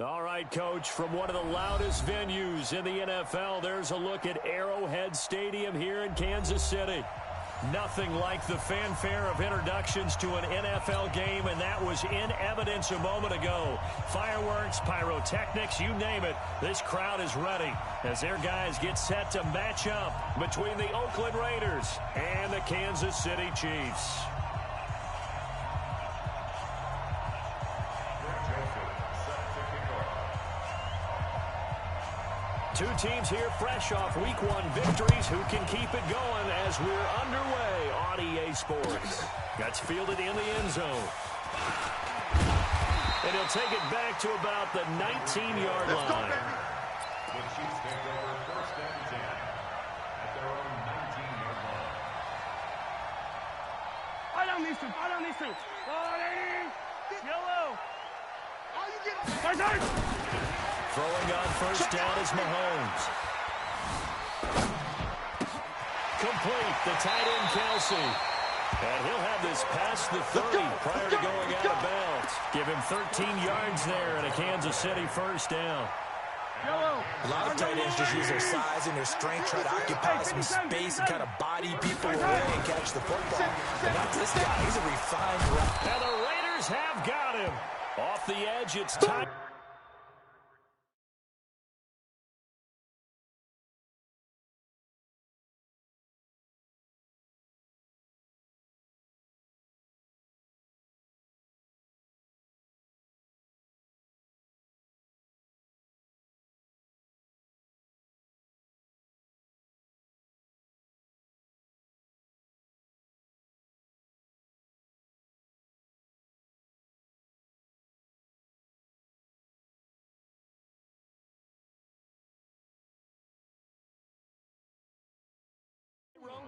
All right, Coach, from one of the loudest venues in the NFL, there's a look at Arrowhead Stadium here in Kansas City. Nothing like the fanfare of introductions to an NFL game, and that was in evidence a moment ago. Fireworks, pyrotechnics, you name it, this crowd is ready as their guys get set to match up between the Oakland Raiders and the Kansas City Chiefs. Two teams here fresh off Week 1 victories. Who can keep it going as we're underway on EA Sports? That's fielded in the end zone. And he'll take it back to about the 19-yard line. The Chiefs take over first and 10 at their own 19-yard line. I don't need to. Yellow. Throwing on first down is Mahomes. Complete, the tight end Kelsey. And he'll have this past the 30 prior to going out of bounds. Give him 13 yards there and a Kansas City first down. A lot of tight ends just use their size and their strength, try to occupy some space and kind of body people away and catch the football. But not this guy. He's a refined route. And the Raiders have got him. Off the edge, it's time.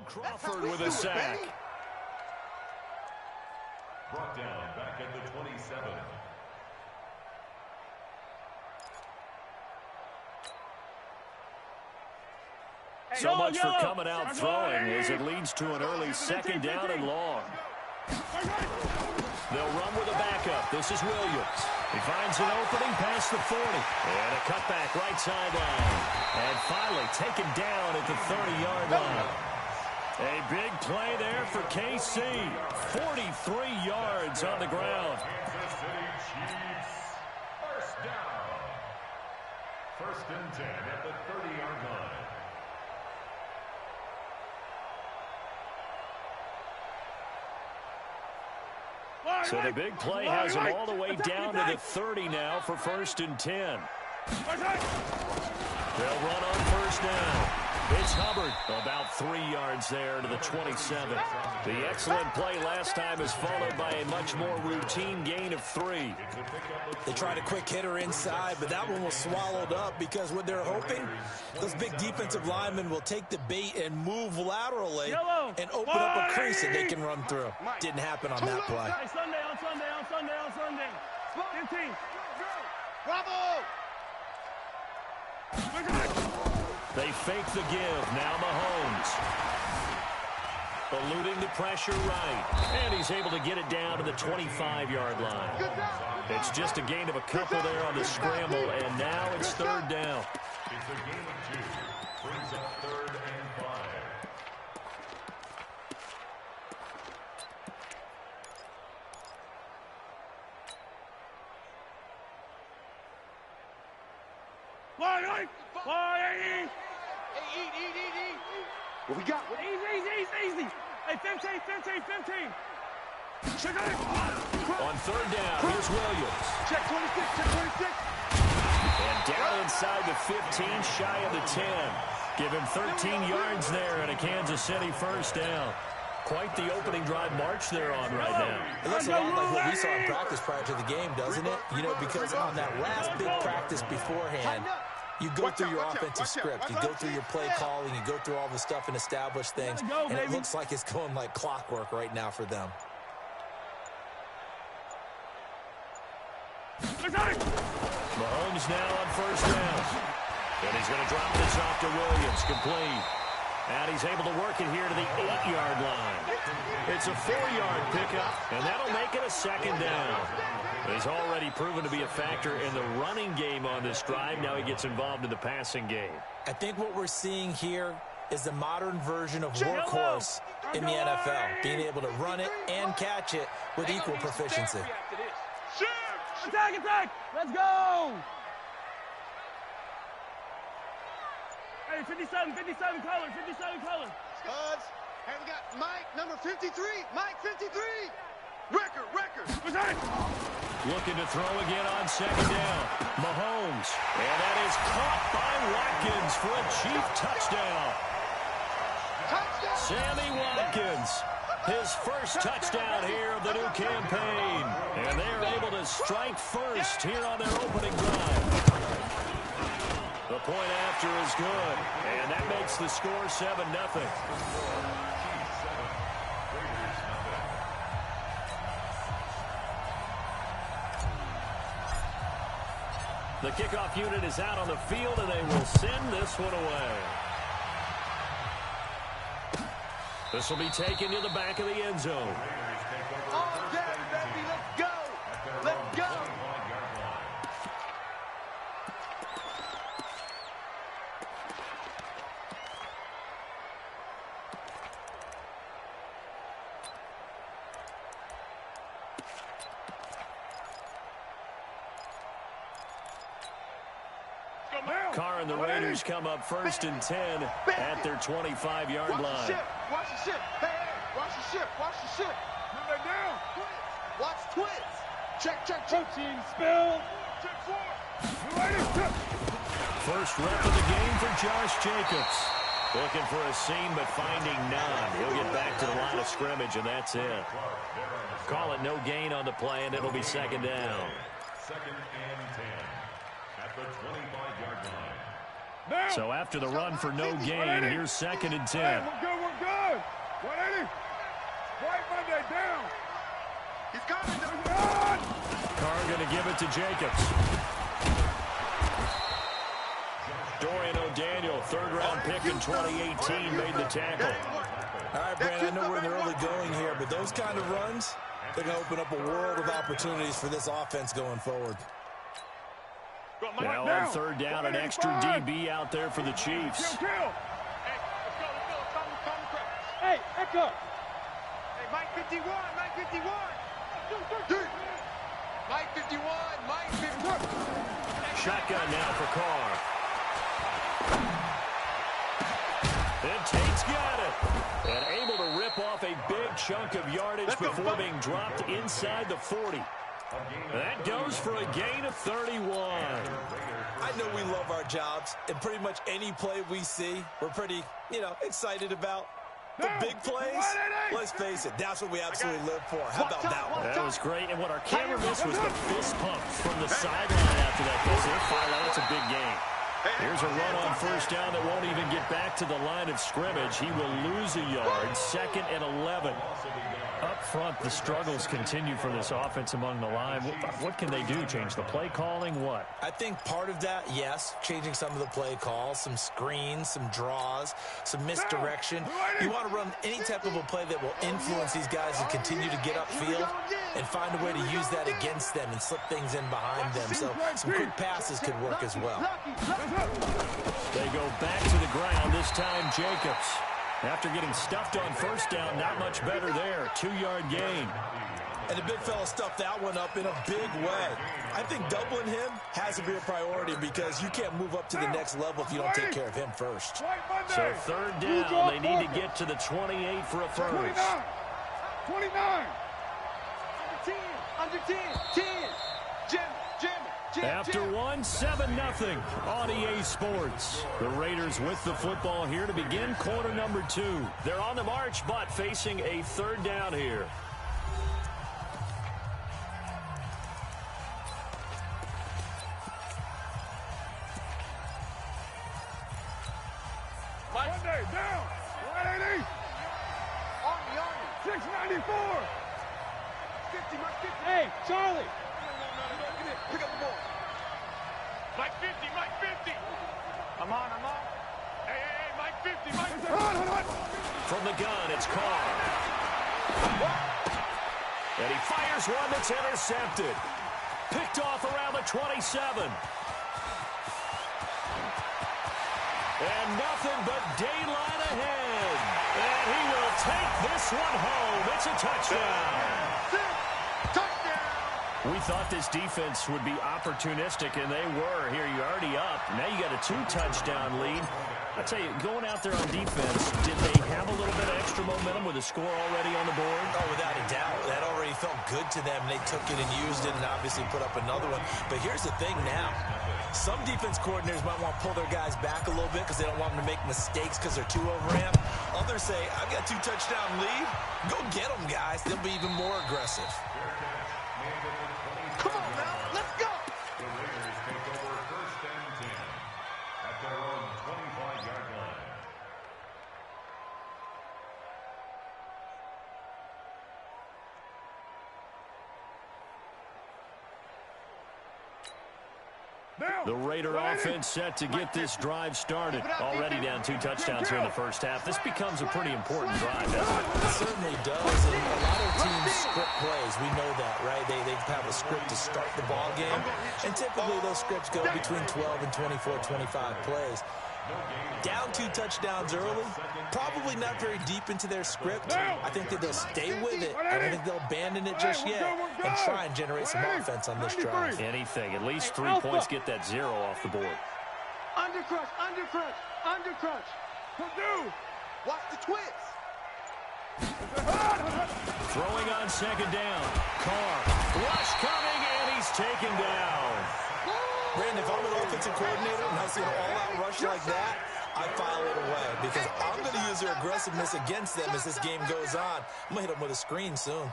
Crawford with a sack. Brought down back at the 27. So much for coming out throwing as it leads to an early second down and long. They'll run with a backup. This is Williams. He finds an opening past the 40. And a cutback right sideline. And finally taken down at the 30-yard line. A big play there for KC. 43 yards on the ground. Kansas City Chiefs. First down. First and 10 at the 30-yard line. So the big play has him all the way down to the 30 now for first and 10. They'll run on first down. It's Hubbard, about 3 yards there to the 27. The excellent play last time is followed by a much more routine gain of 3. They tried a quick hitter inside, but that one was swallowed up because what they're hoping, those big defensive linemen will take the bait and move laterally and open up a crease that they can run through. Didn't happen on that play. On Sunday. 15. Bravo! They fake the give. Now Mahomes. Eluding the pressure right. And he's able to get it down to the 25-yard line. It's just a gain of a couple there on the scramble, and now it's third down. It's a game of 2. Brings up third and 5. What we got? Easy. Hey, 15. Check it. On third down, here's Williams. Check 26. And down inside the 15, shy of the 10. Give him 13 yards there and a Kansas City first down. Quite the opening drive march they're on right now. It looks a lot like what we saw in practice prior to the game, doesn't it? You know, because on that last big practice beforehand, you go through your offensive script. You go through your play calling. You go through all the stuff and establish things. And it looks like it's going like clockwork right now for them. Mahomes now on first down. And he's going to drop this off to Williams, complete. And he's able to work it here to the 8-yard line. It's It's a 4-yard pickup, and that'll make it a second down. He's already proven to be a factor in the running game on this drive. Now he gets involved in the passing game. I think what we're seeing here is the modern version of workhorse in the NFL, being able to run it and catch it with equal proficiency. Attack, attack! Let's go! Hey, 57 color, 57 color. Spuds. Hey, we got Mike, number 53. Mike, 53. Record. What's that? Looking to throw again on second down. Mahomes. And that is caught by Watkins for a Chief touchdown. Sammy Watkins. His first touchdown here of the new campaign. And they're able to strike first here on their opening drive. The point after is good. And that makes the score 7-0. The kickoff unit is out on the field, and they will send this one away. This will be taken to the back of the end zone. All day, baby, let's go. Let's go. Carr and the Raiders come up 1st and 10 at their 25-yard line. Watch the ship. Hey, watch the ship. Move that down. Watch twits. Check. Team spill. Check 4. First rep of the game for Josh Jacobs. Looking for a seam, but finding none. He'll get back to the line of scrimmage, and that's it. Call it no gain on the play, and it'll be second down. 2nd and 10 at the 25-yard line. So after the run for no gain, here's 2nd and 10. We're good. 180. Right Monday, down. He's coming. Carr going to give it to Jacobs. Dorian O'Daniel, 3rd-round pick in 2018, made the tackle. All right, Brandon, I know we're in the early going here, but those kind of runs, they're going to open up a world of opportunities for this offense going forward. Now on 3rd down, an extra DB out there for the Chiefs. Kill. Hey, let's go. Come. Hey, echo. Hey, Mike 51. Mike 51. Shotgun now for Carr. And Tate's got it. And able to rip off a big chunk of yardage before being dropped inside the 40. That goes for a gain of 31. I know we love our jobs, and pretty much any play we see, we're pretty, excited about. The big plays, let's face it, that's what we absolutely live for. How about that one? That was great, and what our camera missed was the fist pump from the sideline after that. Because they're fired out. It's a big game. Here's a run on 1st down that won't even get back to the line of scrimmage. He will lose a yard. 2nd and 11. Up front, the struggles continue for this offense among the line. What can they do? Change the play calling? What? I think part of that, yes, changing some of the play calls, some screens, some draws, some misdirection. You want to run any type of a play that will influence these guys to continue to get upfield and find a way to use that against them and slip things in behind them. So some quick passes could work as well. They go back to the ground, this time Jacobs. After getting stuffed on 1st down, not much better there. 2-yard gain. And the big fella stuffed that one up in a big way. I think doubling him has to be a priority because you can't move up to the next level if you don't take care of him first. So 3rd down, they need to get to the 28 for a first. 29. Under 10. Jim. After 7-0 on EA Sports. The Raiders with the football here to begin quarter number 2. They're on the march, but facing a 3rd down here. Monday, down. 180. Army. 694. 50. Hey, Charlie. Pick up the ball. Mike 50. I'm on. Hey, Mike 50. Hold on. From the gun, it's Carr. And he fires one that's intercepted. Picked off around the 27. And nothing but daylight ahead. And he will take this one home. It's a touchdown. We thought this defense would be opportunistic, and they were. Here, you're already up. Now you got a 2-touchdown lead. I tell you, going out there on defense, did they have a little bit of extra momentum with a score already on the board? Oh, without a doubt. That already felt good to them. They took it and used it and obviously put up another one. But here's the thing now. Some defense coordinators might want to pull their guys back a little bit because they don't want them to make mistakes because they're too overamped. Others say, I've got a 2-touchdown lead. Go get them, guys. They'll be even more aggressive. Come on now, let's go. The Raiders take over 1st and 10 at their own 25-yard line. The Raider offense set to get this drive started. Already down 2 touchdowns here in the first half. This becomes a pretty important drive, doesn't it? It certainly does. And a lot of teams script plays. We know that, right? They have a script to start the ball game. And typically those scripts go between 12 and 24, 25 plays. Down 2 touchdowns early, probably not very deep into their script. I think that they'll stay with it. I don't think they'll abandon it just yet and try and generate some offense on this drive. Anything. At least 3 points get that 0 off the board. Undercrush, undercrush, undercrush. Purdue. Watch the twits. Throwing on 2nd down. Carr. Rush coming, and he's taken down. Brandon, if I'm an offensive coordinator and I see an all-out rush like that, I file it away because I'm going to use their aggressiveness against them as this game goes on. I'm going to hit them with a screen soon.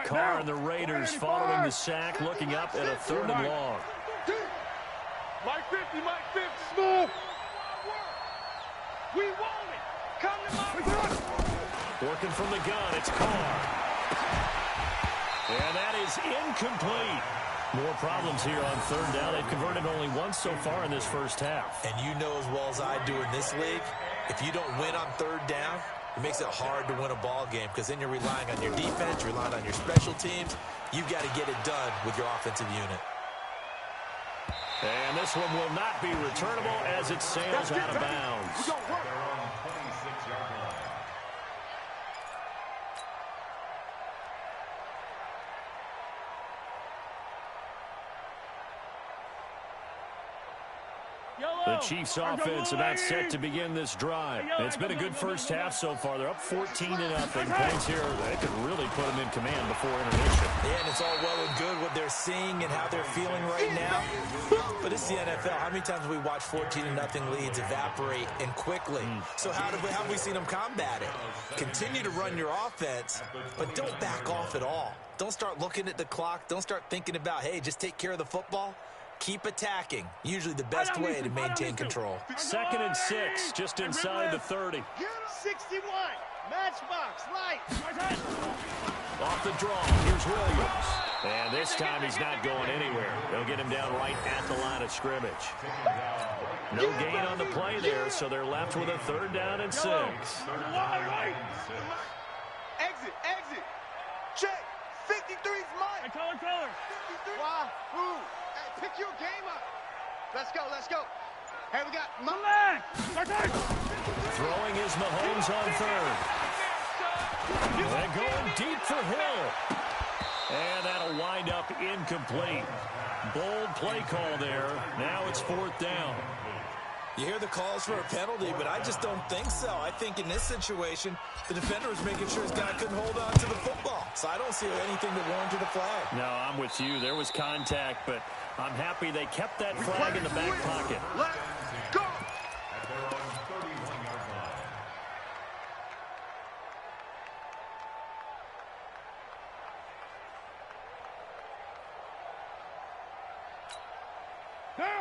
Carr and the Raiders following the sack, looking up at a 3rd and long. Mike 50, Mike 50, smooth. We want it. Come to my. Working from the gun, it's Carr. And that is incomplete. More problems here on 3rd down. They've converted only once so far in this first half. And you know as well as I do in this league, if you don't win on 3rd down, it makes it hard to win a ball game because then you're relying on your defense, you're relying on your special teams. You've got to get it done with your offensive unit. And this one will not be returnable as it sails out of bounds. The Chiefs offense about set to begin this drive. It's been a good first half so far. They're up 14-0. Points here. They could really put them in command before intermission. Yeah, and it's all well and good what they're seeing and how they're feeling right now. But it's the NFL. How many times have we watched 14-0 leads evaporate and quickly? So how have we seen them combat it? Continue to run your offense, but don't back off at all. Don't start looking at the clock. Don't start thinking about, hey, just take care of the football. Keep attacking. Usually the best way to maintain control. 2nd and 6, just inside the 30. 61, matchbox, right. Off the draw, here's Williams. And this time he's not going anywhere. They'll get him down right at the line of scrimmage. No gain on the play there, so they're left with a 3rd down and 6. Exit, exit. Check. 53's mine. Color. Why? Who? Hey, pick your game up. Let's go, let's go. Hey, we got my man. Throwing is Mahomes on 3rd. And going deep for Hill. And that'll wind up incomplete. Bold play call there. Now it's 4th down. You hear the calls for a penalty, but I just don't think so. I think in this situation, the defender was making sure his guy couldn't hold on to the football. So I don't see anything that warranted a flag. No, I'm with you. There was contact, but I'm happy they kept that flag in the back pocket. Let's go. At their own 31-yard line.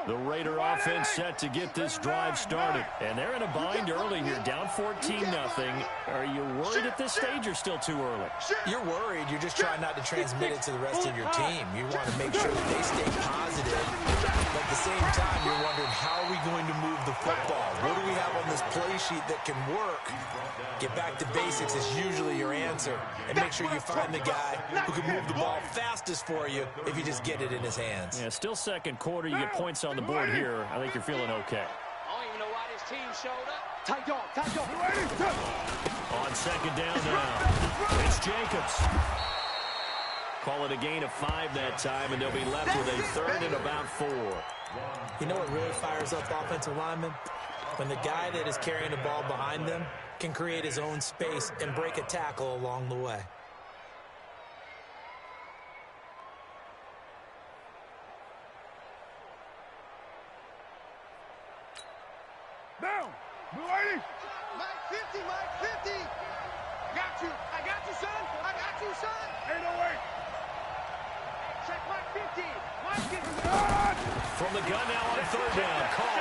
The Raider offense set to get this drive started. And they're in a bind early here, down 14-0. Are you worried at this stage or still too early? You're worried. You're just trying not to transmit it to the rest of your team. You want to make sure that they stay positive, let the the same time, you're wondering, how are we going to move the football? What do we have on this play sheet that can work? Get back to basics is usually your answer. And make sure you find the guy who can move the ball fastest for you if you just get it in his hands. Yeah, still second quarter. You get points on the board here. I think you're feeling okay. I don't even know why this team showed up. Tight dog, tight dog. On second down now, it's Jacobs. Call it a gain of 5 that time, and they'll be left with a third and about 4. You know what really fires up offensive linemen? When the guy that is carrying the ball behind them can create his own space and break a tackle along the way. Down. Mike 50, Mike 50. I got you, son. I got you, son. Ain't no way. Check Mike 50. Mike 50. From the gun now on third down, Carr.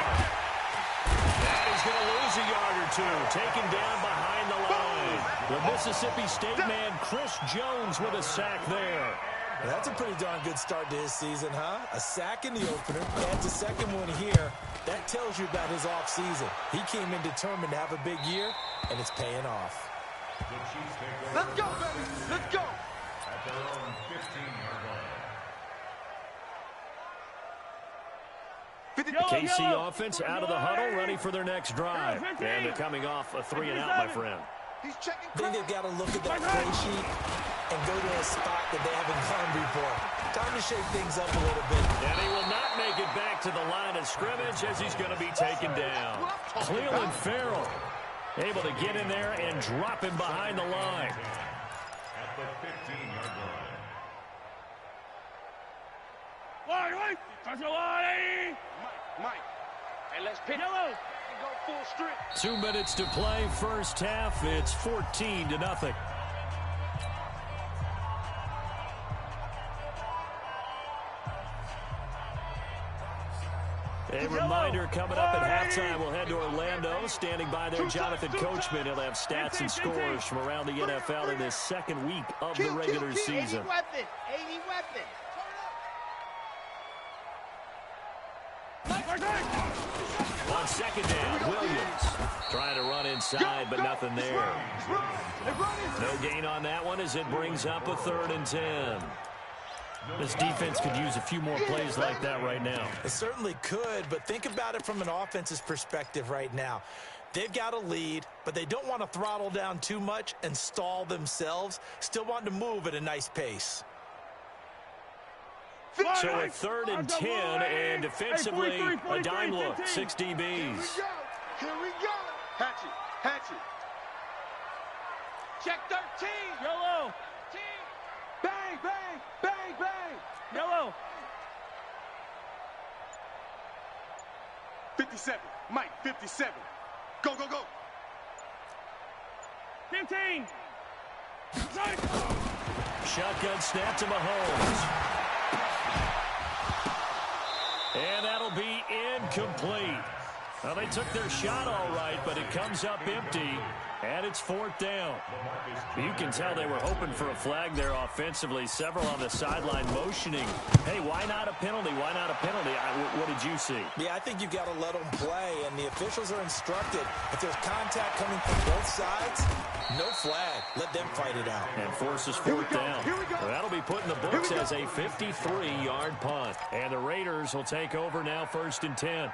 And he's going to lose a yard or two, taken down behind the line. The Mississippi State man, Chris Jones, with a sack there. That's a pretty darn good start to his season, huh? A sack in the opener, adds a second one here. That tells you about his offseason. He came in determined to have a big year, and it's paying off. Let's go, baby. Let's go. At their own 15-yard line. KC offense out of the huddle, ready for their next drive. And they're coming off a 3-and-out, my friend. He's checking. I think they've got to look at that play sheet and go to a spot that they haven't gone before. Time to shake things up a little bit. And he will not make it back to the line of scrimmage as he's going to be taken down. Cleveland Farrell able to get in there and drop him behind the line. At the 15-yard line. Mike. Hey, let's pick yellow and go full strip. 2 minutes to play, first half. It's 14-0. A reminder coming up at halftime, we'll head to Orlando. Standing by there, Jonathan Coachman. He'll have stats and scores from around the NFL in this second week of the regular season. 80 weapon. 80 weapon. On second down, Williams trying to run inside, but nothing there. No gain on that one as it brings up a 3rd and 10. This defense could use a few more plays like that right now. It certainly could, but think about it from an offense's perspective right now. They've got a lead, but they don't want to throttle down too much and stall themselves. Still want to move at a nice pace. So a 3rd and 10, and defensively, a dime look, 6 DBs. Here we go. Hatchet. Check 13. Yellow. Bang, bang, bang, bang. Yellow. 57. Mike, 57. Go, go, go. 15. Shotgun snap to Mahomes. And that'll be incomplete. Well, they took their shot all right, but it comes up empty, and it's 4th down. You can tell they were hoping for a flag there offensively. Several on the sideline motioning. Hey, why not a penalty? Why not a penalty? What did you see? Yeah, I think you've got to let them play, and the officials are instructed. If there's contact coming from both sides, no flag. Let them fight it out. And forces 4th down. Well, that'll be put in the books as a 53-yard punt. And the Raiders will take over now, 1st and 10.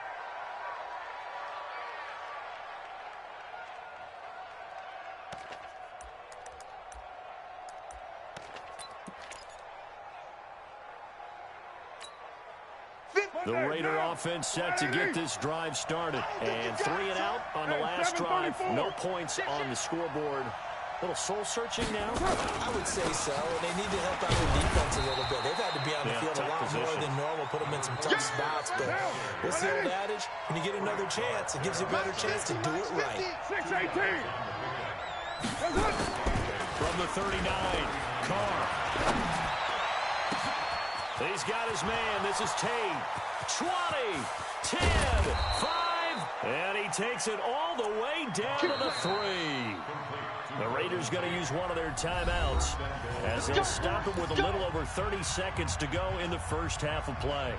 The Raider offense set to get this drive started. And 3-and-out on the last drive. No points on the scoreboard. A little soul-searching now? I would say so, and they need to help out their defense a little bit. They've had to be on the field a lot more than normal, put them in some tough spots. But what's the old adage? When you get another chance, it gives you a better chance to do it right. 6-18. From the 39, Carr. He's got his man. This is Tate. 20, 10, 5, and he takes it all the way down to the 3. The Raiders going to use one of their timeouts as they'll stop it with a little over 30 seconds to go in the first half of play.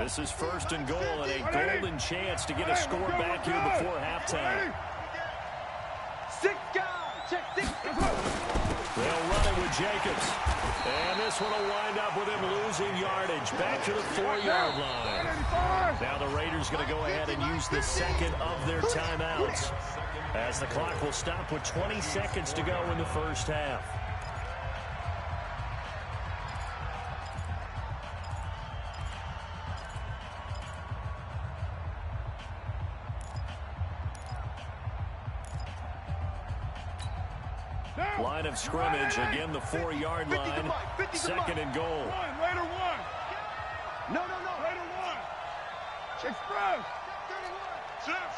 This is first and goal and a golden chance to get a score back here before halftime. 6 guys. Check 6 guys. They'll run it with Jacobs. And this one will wind up with him losing yardage. Back to the 4-yard line. Now the Raiders going to go ahead and use the second of their timeouts, as the clock will stop with 20 seconds to go in the first half. Line of scrimmage, again the 4-yard line. Second and goal. Raider 1. No. Raider 1. Express.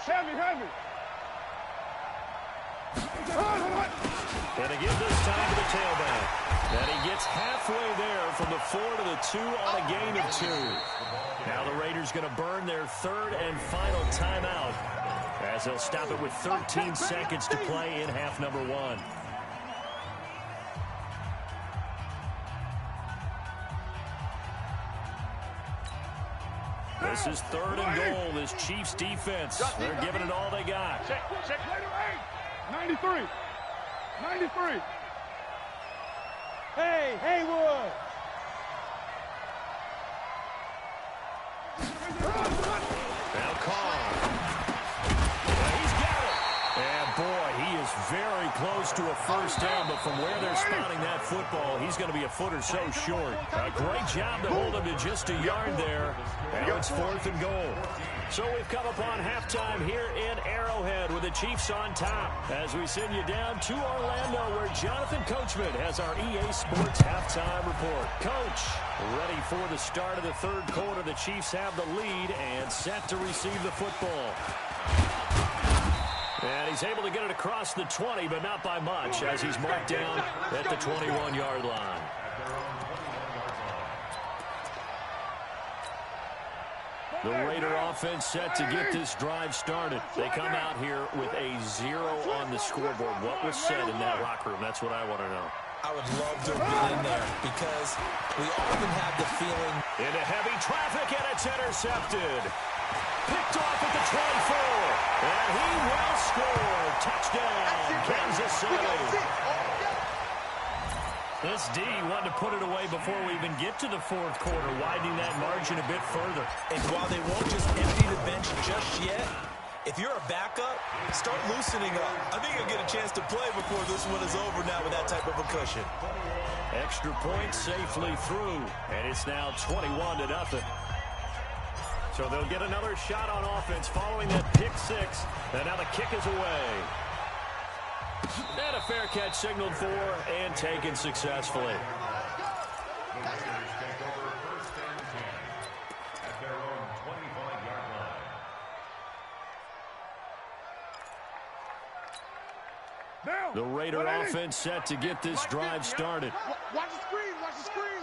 Heavy. And again this time to the tailback. And he gets halfway there from the 4 to the 2 on a gain of 2. Now the Raiders going to burn their third and final timeout, as they'll stop it with 13 seconds to play in half number 1. This is third and goal. This Chiefs defense, they're giving it all they got. Check. Raider 8. 93. Hey, Haywood. Now Carr. He's got it. And boy, he is very close to a first down, but from where they're spotting that football, he's going to be a foot or so short. A great job to hold him to just a yard there. Now it's fourth and goal. So we've come upon halftime here in Arrowhead with the Chiefs on top, as we send you down to Orlando, where Jonathan Coachman has our EA Sports halftime report. Coach, ready for the start of the third quarter. The Chiefs have the lead and set to receive the football. And he's able to get it across the 20, but not by much, as he's marked down at the 21-yard line. The Raider offense set to get this drive started. They come out here with a 0 on the scoreboard. What was said in that locker room? That's what I want to know. I would love to have been in there, because we often have the feeling. Into heavy traffic, and it's intercepted. Picked off at the 24. And he will score. Touchdown, Kansas City. This D wanted to put it away before we even get to the fourth quarter, widening that margin a bit further. And while they won't just empty the bench just yet, if you're a backup, start loosening up. I think you'll get a chance to play before this one is over now with that type of a cushion. Extra point safely through, and it's now 21-0. So they'll get another shot on offense following that pick 6, and now the kick is away. And a fair catch signaled for and taken successfully. Raiders take over first and 10 at their own 25-yard line. The Raider offense set to get this drive started. Watch the screen.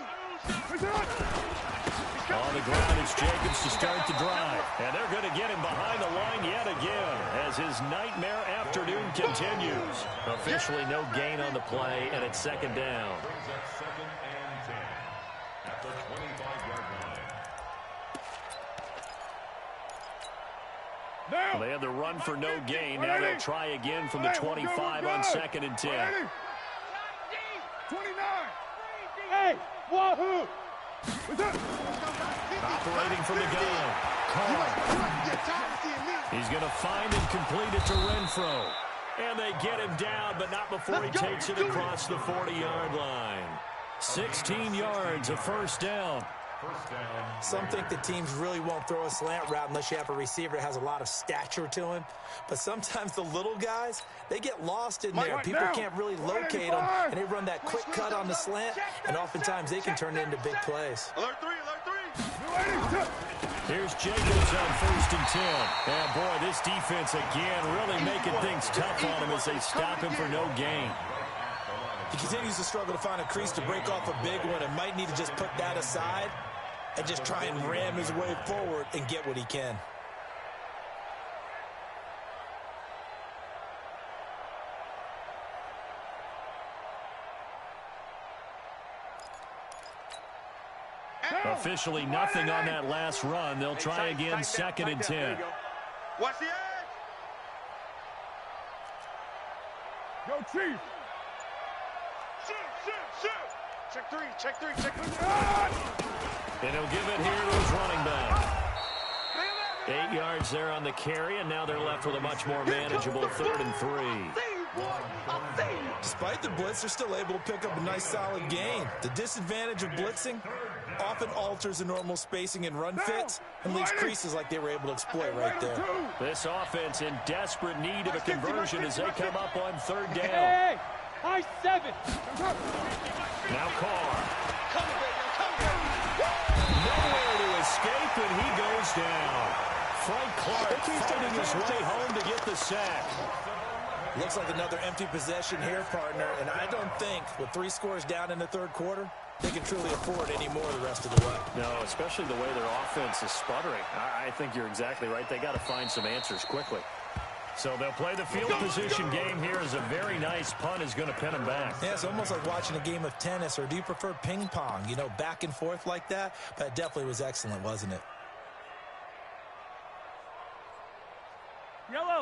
On the ground, it's Jacobs to start the drive. And they're going to get him behind the line yet again as his nightmare afternoon continues. Officially no gain on the play, and it's second down. Brings up second and 10 at the 25-yard line. They had the run for no gain. Now they'll try again from the 25 on second and 10. 29. Hey, wahoo! Operating from the gun. He's going to find and complete it to Renfro. And they get him down, but not before he takes it across the 40-yard line. 16 yards, a first down. Some think the teams really won't throw a slant route unless you have a receiver that has a lot of stature to him. But sometimes the little guys, they get lost in there. People can't really locate them, and they run that quick cut on the slant, and oftentimes they can turn it into big plays. Alert 3. Here's Jacobs on first and 10. And boy, this defense again really making things tough on him as they stop him for no gain. He continues to struggle to find a crease to break off a big one and might need to just put that aside and just try and ram his way forward and get what he can. Officially nothing on that last run. They'll try again, 2nd and 10. Watch the edge. Go, Chief. Shoot. Check three. And he'll give it here to his running back. 8 yards there on the carry, and now they're left with a much more manageable 3rd and 3. Despite the blitz, they're still able to pick up a nice solid gain. The disadvantage of blitzing often alters the normal spacing and run fits and leaves creases like they were able to exploit right there. This offense in desperate need of a conversion as they come up on 3rd down. Hey, high 7. Now Carr. Nowhere to escape, and he goes down. Frank Clark fighting his way home to get the sack. Looks like another empty possession here, partner, and I don't think with 3 scores down in the 3rd quarter, they can truly afford any more the rest of the way. No, especially the way their offense is sputtering. I think you're exactly right. They got to find some answers quickly. So they'll play the field position game here as a very nice punt is going to pin them back. Yeah, it's almost like watching a game of tennis, or do you prefer ping pong? You know, back and forth like that? But it definitely was excellent, wasn't it?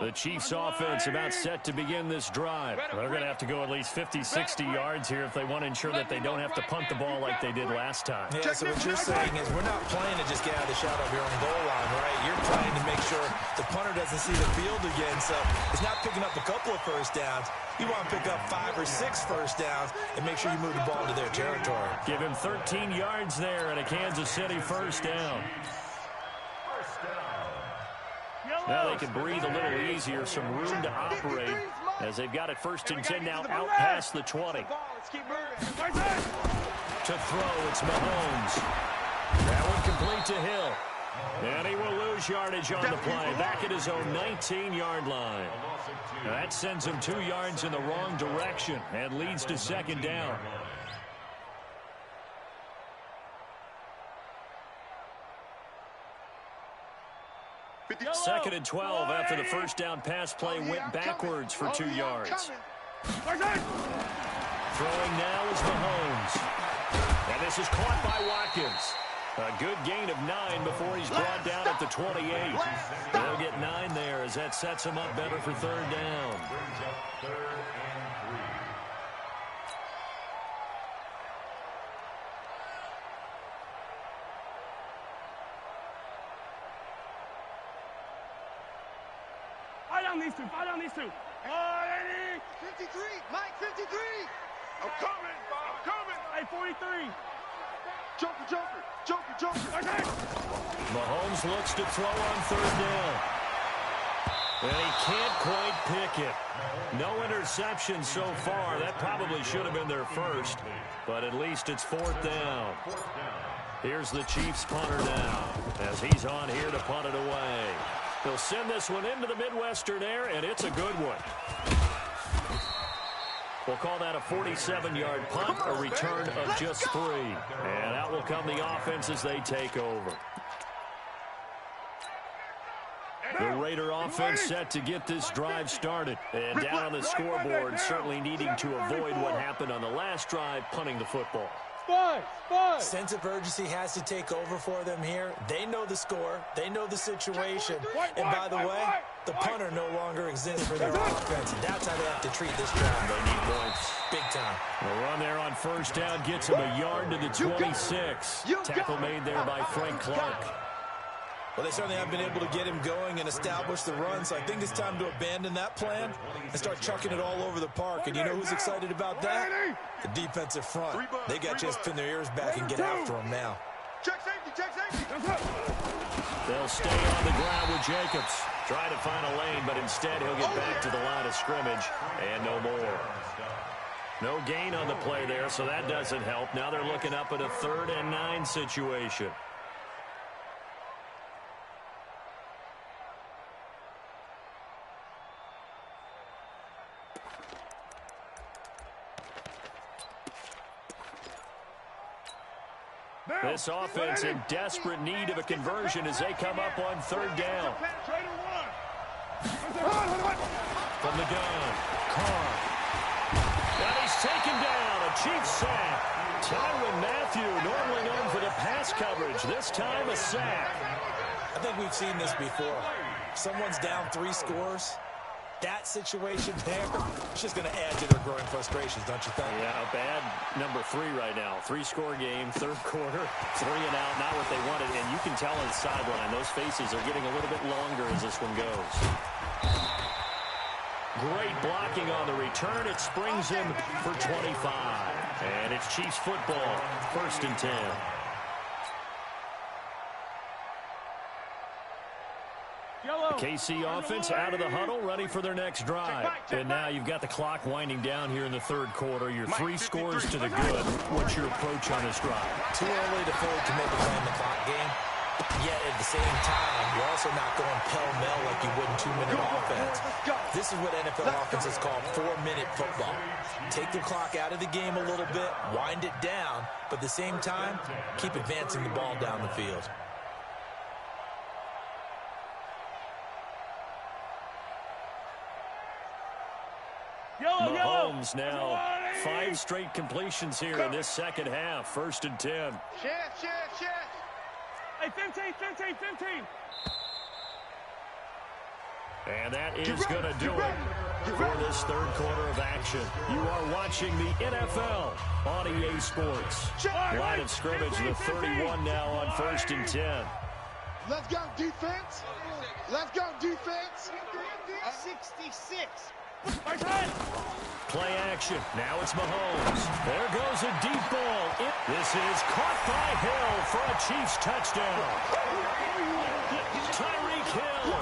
The Chiefs offense about set to begin this drive. They're going to have to go at least 50, 60 yards here if they want to ensure that they don't have to punt the ball like they did last time. Yeah, so what you're saying is we're not playing to just get out of the shadow of your own goal line, right? You're playing to make sure the punter doesn't see the field again. So it's not picking up a couple of first downs. You want to pick up 5 or 6 first downs and make sure you move the ball to their territory. Give him 13 yards there and a Kansas City first down. Now they can breathe a little easier, some room to operate as they've got it 1st and 10 now out past the 20. To throw, it's Mahomes. That one complete to Hill. And he will lose yardage on the play, back at his own 19-yard line. Now that sends him 2 yards in the wrong direction and leads to 2nd down. Second and 12 after the first down pass play went backwards for 2 yards. Throwing now is Mahomes. And this is caught by Watkins. A good gain of 9 before he's brought down at the 28. They'll get 9 there as that sets him up better for 3rd down. Fight on these two. 53, Mike, 53. I'm coming. Hey, 43. Joker. Okay. Mahomes looks to throw on 3rd down. And he can't quite pick it. No interception so far. That probably should have been their first, but at least it's 4th down. Here's the Chiefs punter now as he's on here to punt it away. He'll send this one into the Midwestern air, and it's a good one. We'll call that a 47-yard punt, a return of just 3. And out will come the offense as they take over. The Raider offense set to get this drive started. And down on the scoreboard, certainly needing to avoid what happened on the last drive, punting the football. Sense of urgency has to take over for them here. They know the score. They know the situation. And by the way, the punter no longer exists for their offense. And that's how they have to treat this drive. They need points. Big time. The run there on 1st down gets him a yard to the 26. Tackle made there by Frank Clark. Well, they certainly have been able to get him going and establish the run, so I think it's time to abandon that plan and start chucking it all over the park. And you know who's excited about that? The defensive front. They got to just pin their ears back and get after him now. Check safety. They'll stay on the ground with Jacobs. Try to find a lane, but instead he'll get back to the line of scrimmage and no more. No gain on the play there, so that doesn't help. Now they're looking up at a 3rd and 9 situation. This offense in desperate need of a conversion as they come up on 3rd down. From the gun, Carr. And he's taken down. A Chiefs sack. Tyrann Mathieu, normally known for the pass Press coverage, this time a sack. I think we've seen this before. Someone's down 3 scores. That situation there, it's just going to add to their growing frustrations, don't you think? Yeah, a bad number 3 right now. 3-score game, third quarter, 3 and out, not what they wanted. And you can tell on the sideline, those faces are getting a little bit longer as this one goes. Great blocking on the return. It springs him for 25. And it's Chiefs football, 1st and 10. The KC offense out of the huddle, ready for their next drive. And now you've got the clock winding down here in the third quarter. Your 3 scores to the good. What's your approach on this drive? Too early to fully commit to playing the clock game. Yet at the same time, you're also not going pell-mell like you would in 2-minute offense. This is what NFL offenses call 4-minute football. Take the clock out of the game a little bit, wind it down, but at the same time, keep advancing the ball down the field. Mahomes now 5 straight completions here in this second half. 1st and 10. Shift. Hey, 15. And that is going to do it for this third quarter of action. You are watching the NFL on EA Sports. Line of scrimmage, the 31 now on 1st and 10. Let's go, defense. 66. Play action. Now it's Mahomes. There goes a deep ball. This is caught by Hill for a Chiefs touchdown. Tyreek Hill,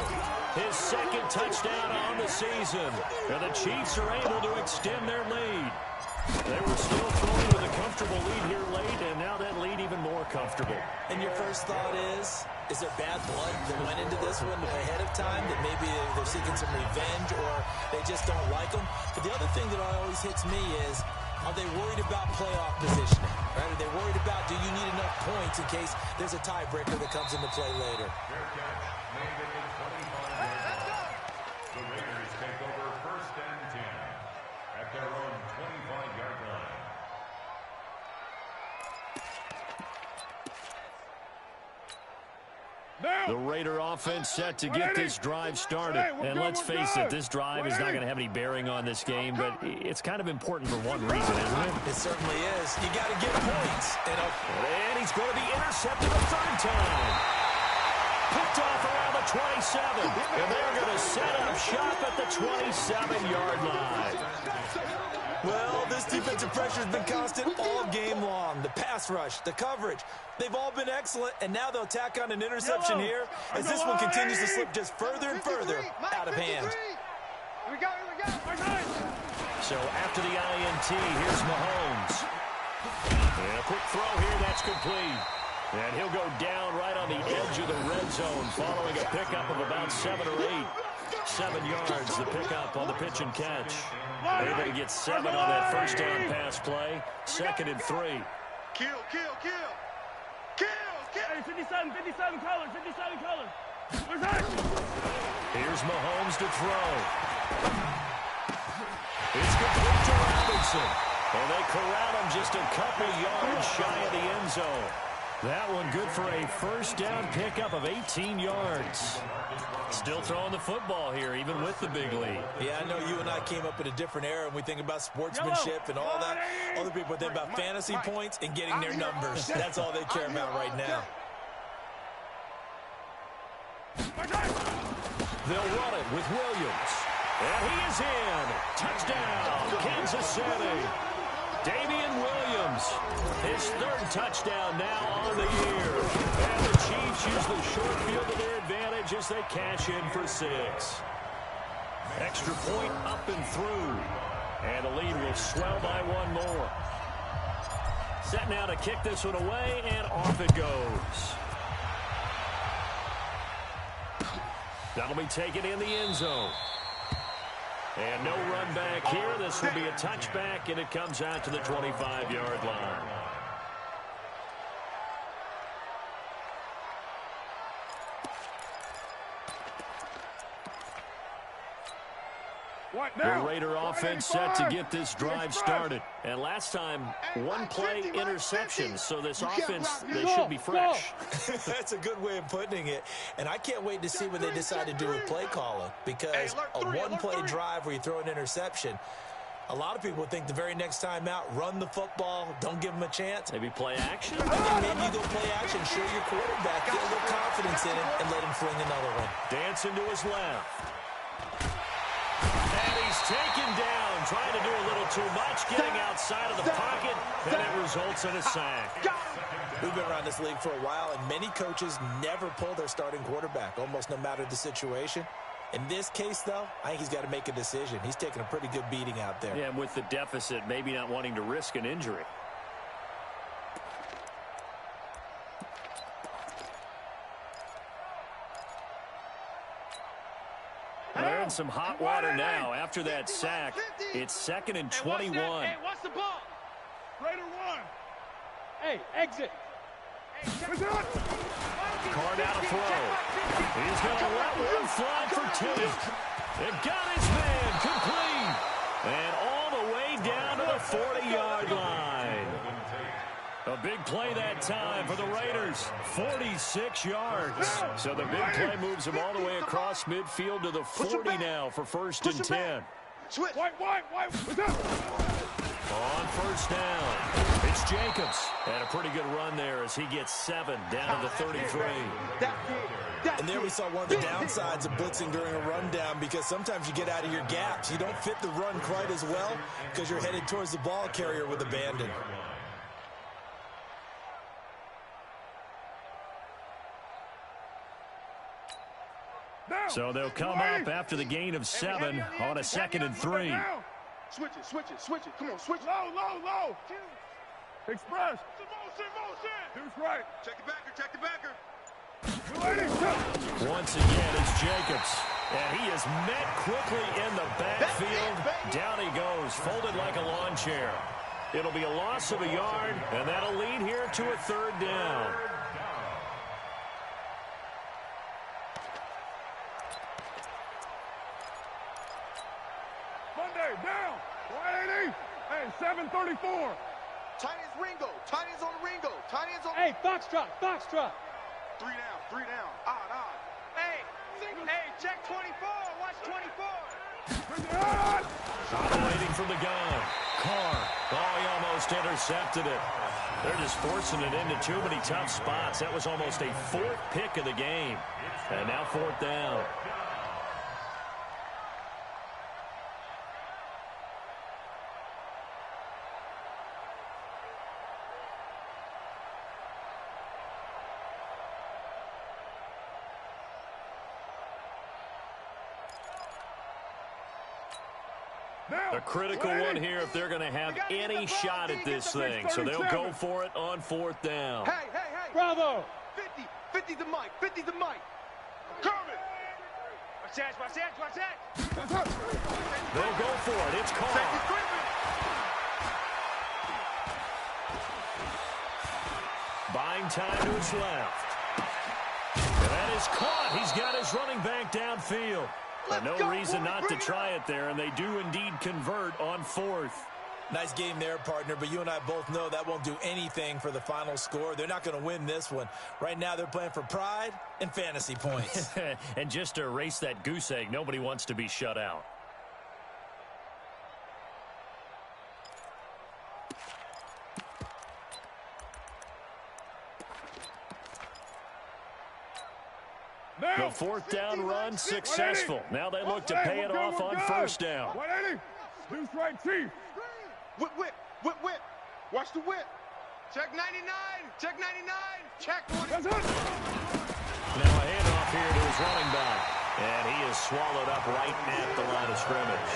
his 2nd touchdown on the season. And the Chiefs are able to extend their lead. They were still throwing with a comfortable lead here late, and now that lead even more comfortable. And your first thought is there bad blood that went into this one ahead of time, that maybe they're seeking some revenge or they just don't like them? But the other thing that always hits me is, are they worried about playoff positioning? Right? Are they worried about, do you need enough points in case there's a tiebreaker that comes into play later? The Raiders take over 1st and 10 at their own 25-yard line. The Raider offense set to get this drive started. And let's face it, this drive is not going to have any bearing on this game, but it's kind of important for one reason, isn't it? It certainly is. You got to get points. And he's going to be intercepted a 3rd time. Picked off around the 27. And they're going to set up shop at the 27-yard line. Well, this defensive pressure has been constant all game long. The pass rush, the coverage, they've all been excellent, and now they'll tack on an interception here as this one continues to slip just further and further out of hand. Here we go. So after the INT, here's Mahomes. And a quick throw here, that's complete. And he'll go down right on the edge of the red zone following a pickup of about 7 or 8. 7 yards, the pickup on the pitch and catch. Able to get 7 on that 1st down pass play. 2nd and 3. Kill. Hey, 57 colors. Here's Mahomes to throw. It's complete to Robinson. And they corral him just a couple yards shy of the end zone. That one good for a 1st down pickup of 18 yards. Still throwing the football here, even with the big lead. Yeah, I know you and I came up in a different era, and we think about sportsmanship and all that. Other people think about fantasy points and getting their numbers. That's all they care about right now. They'll run it with Williams. And he is in. Touchdown, Kansas City. Damian Williams, his 3rd touchdown now on the year. And the Chiefs use the short field to their advantage as they cash in for 6. Extra point up and through. And the lead will swell by 1 more. Set now to kick this one away, and off it goes. That'll be taken in the end zone. And no run back here. This will be a touchback, and it comes out to the 25-yard line. The Raider offense set to get this drive started. And last time, one play interception. So this offense, they should be fresh. That's a good way of putting it. And I can't wait to see what they decide to do with play calling. Because a one-play drive where you throw an interception, a lot of people think the very next time out, run the football, don't give them a chance. Maybe play action? I think maybe you go play action, show your quarterback, get a little confidence in him, and let him fling another one. Dancing to his left. And he's taken down, trying to do a little too much, getting outside of the pocket, and it results in a sack. We've been around this league for a while, and many coaches never pull their starting quarterback, almost no matter the situation. In this case, though, I think he's got to make a decision. He's taking a pretty good beating out there. Yeah, and with the deficit, maybe not wanting to risk an injury. They're in some hot water now. After that sack, it's 2nd and 21. Hey, what's the ball? Raider 1. Hey, exit. Carr now to throw. He's going to let one fly for 2. It got his man complete. And all the way down to the 40-yard line. A big play that time for the Raiders. 46 yards. So the big play moves him all the way across midfield to the 40 now for 1st and 10. Switch. White. What's up? On 1st down, it's Jacobs. And a pretty good run there as he gets 7 down to the 33. And there we saw one of the downsides of blitzing during a rundown, because sometimes you get out of your gaps. You don't fit the run quite as well because you're headed towards the ball carrier with abandon. So they'll come up after the gain of 7 on a 2nd and 3. Switch it. Come on, switch it. Low. Express. Motion. Deuce right. Check the backer. Once again, it's Jacobs. And he is met quickly in the backfield. Down he goes, folded like a lawn chair. It'll be a loss of a yard, and that'll lead here to a 3rd down. Monday, down. 180. Hey, 734. Tight ends Ringo. Tight ends on Ringo. Tight ends on... Hey, Foxtrot. 3 down. Odd. Hey, check 24. Watch 24. Waiting from the gun. Carr. Oh, he almost intercepted it. They're just forcing it into too many tough spots. That was almost a 4th pick of the game. And now 4th down. A critical one here if they're going to have any shot at this thing. So they'll go for it on 4th down. Hey. Bravo. 50 the mic. Kermit. Watch that. They'll go for it. It's Carr. Buying time to his left. And that is caught. He's got his running back downfield. No reason not to try it there, and they do indeed convert on 4th. Nice game there, partner, but you and I both know that won't do anything for the final score. They're not going to win this one. Right now, they're playing for pride and fantasy points. And just to erase that goose egg, nobody wants to be shut out. The 4th down run successful. Now they look to pay it off on 1st down. 180. Deuce right, Chief. Whip. Watch the whip. Check 99. Check 99. Check 40. That's it. Now a handoff here to his running back. And he is swallowed up right at the line of scrimmage.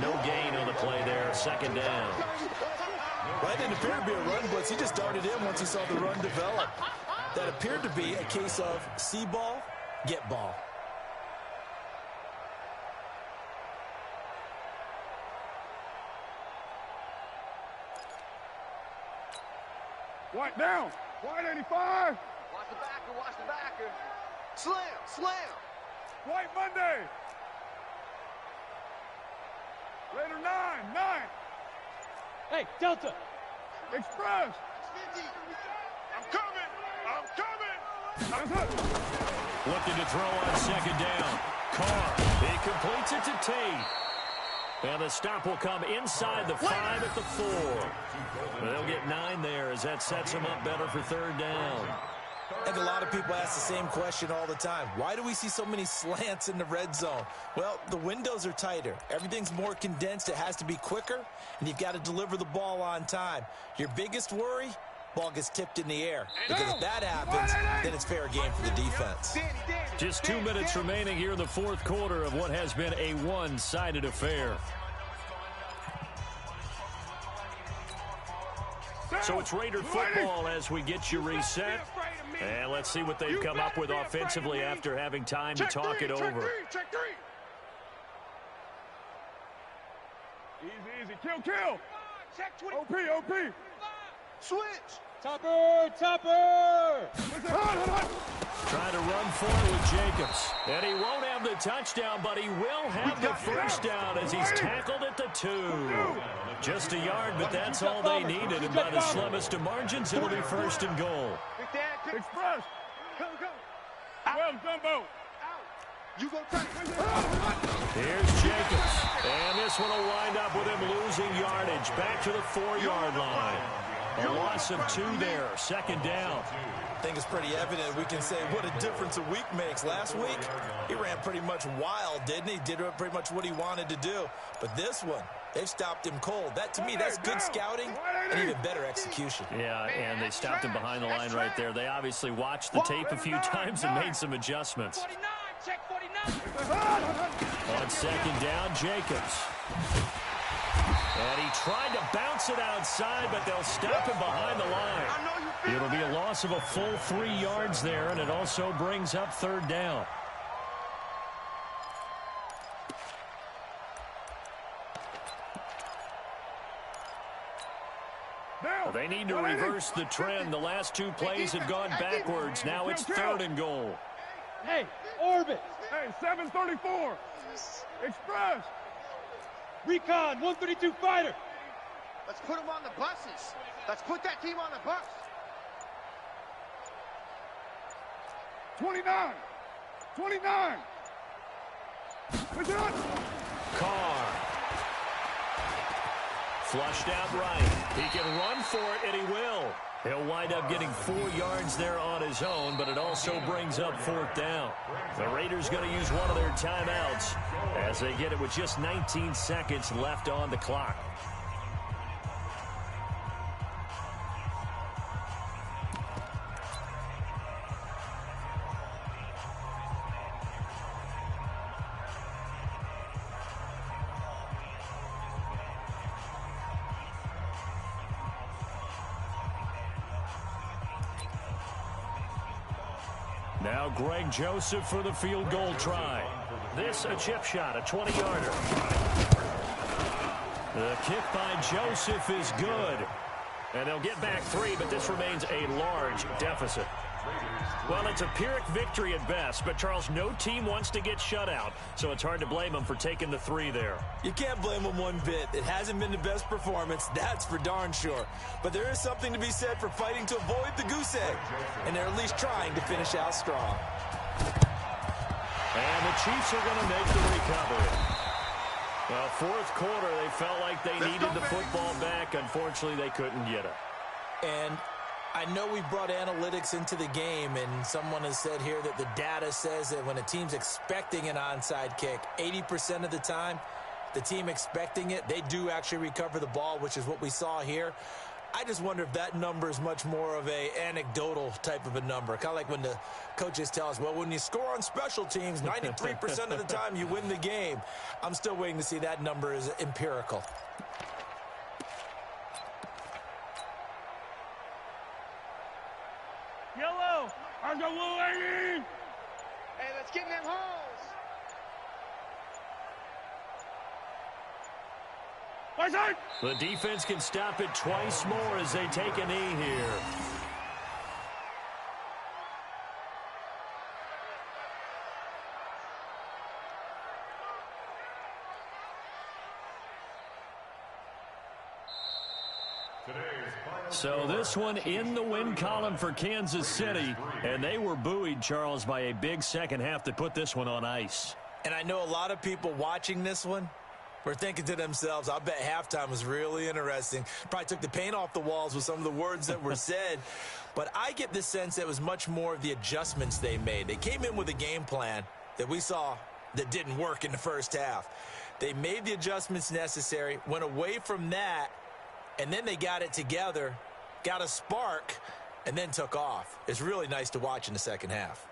No gain on the play there. 2nd down. Well, that didn't appear to be a run blitz. He just darted in once he saw the run develop. That appeared to be a case of see ball, get ball. White down. 185. Watch the backer. Slam. White Monday. Raider 9. Hey, Delta. Express. I'm coming. Looking to throw on second down. Carr, he completes it to Tate. And the stop will come inside the 5 at the 4. They'll get 9 there as that sets them up better for third down. I think a lot of people ask the same question all the time. Why do we see so many slants in the red zone? Well, the windows are tighter. Everything's more condensed. It has to be quicker, and you've got to deliver the ball on time. Your biggest worry? Ball gets tipped in the air. Because if that happens, then it's fair game for the defense. Just 2 minutes remaining here in the fourth quarter of what has been a one-sided affair. So it's Raider football as we get you reset. And let's see what they've come up with offensively after having time to talk it over. Check 3. Easy. Kill. Check 20. OP. Switch. Topper. Trying to run forward with Jacobs. And he won't have the touchdown, but he will have the first down as he's tackled at the 2. Just a yard, but that's all they needed. And by the slimmest of margins, it'll be first and goal. Express. Go. Well, Dumbo. You go touch. Here's Jacobs. And this one will wind up with him losing yardage. Back to the 4-yard line. A loss of 2 there. Second down. I think it's pretty evident. We can say what a difference a week makes. Last week, he ran pretty much wild, didn't he? Did pretty much what he wanted to do. But this one, they've stopped him cold. That, to me, that's good scouting and even better execution. Yeah, and they stopped him behind the line right there. They obviously watched the tape a few times and made some adjustments. 49, check 49. On second down, Jacobs. And he tried to bounce it outside, but they'll stop him behind the line. It'll be a loss of a full 3 yards there, and it also brings up third down. They need to reverse the trend. The last 2 plays have gone backwards. Now it's third and goal. Hey, orbit. Hey, 734. Express. Recon, 132 fighter. Let's put them on the buses. Let's put that team on the bus. 29. Carr. Flushed out right. He can run for it, and he will. He'll wind up getting 4 yards there on his own, but it also brings up fourth down. The Raiders going to use one of their timeouts as they get it with just 19 seconds left on the clock. Now Greg Joseph for the field goal try. This a chip shot, a 20-yarder. The kick by Joseph is good. And they'll get back 3, but this remains a large deficit. Well, it's a Pyrrhic victory at best, but Charles, no team wants to get shut out, so it's hard to blame them for taking the 3 there. You can't blame them one bit. It hasn't been the best performance, that's for darn sure. But there is something to be said for fighting to avoid the goose egg, and they're at least trying to finish out strong. And the Chiefs are going to make the recovery. Well, fourth quarter, they felt like they needed the football back. Unfortunately, they couldn't get it. And I know we brought analytics into the game, and someone has said here that the data says that when a team's expecting an onside kick, 80% of the time, the team expecting it, they do actually recover the ball, which is what we saw here. I just wonder if that number is much more of a anecdotal type of a number. Kind of like when the coaches tell us, well, when you score on special teams, 93% of the time you win the game. I'm still waiting to see that number is empirical. Yellow. I got little lady. Hey, let's get in them holes. The defense can stop it twice more as they take a knee here. So this one in the win column for Kansas City, and they were buoyed, Charles, by a big second half that put this one on ice. And I know a lot of people watching this one were thinking to themselves, I bet halftime was really interesting. Probably took the paint off the walls with some of the words that were said. But I get the sense that it was much more of the adjustments they made. They came in with a game plan that we saw that didn't work in the first half. They made the adjustments necessary, went away from that, and then they got it together, got a spark, and then took off. It's really nice to watch in the second half.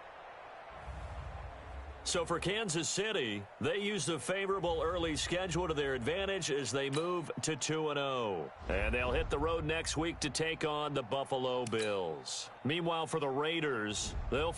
So for Kansas City, they used a favorable early schedule to their advantage as they move to 2-0. And they'll hit the road next week to take on the Buffalo Bills. Meanwhile, for the Raiders, they'll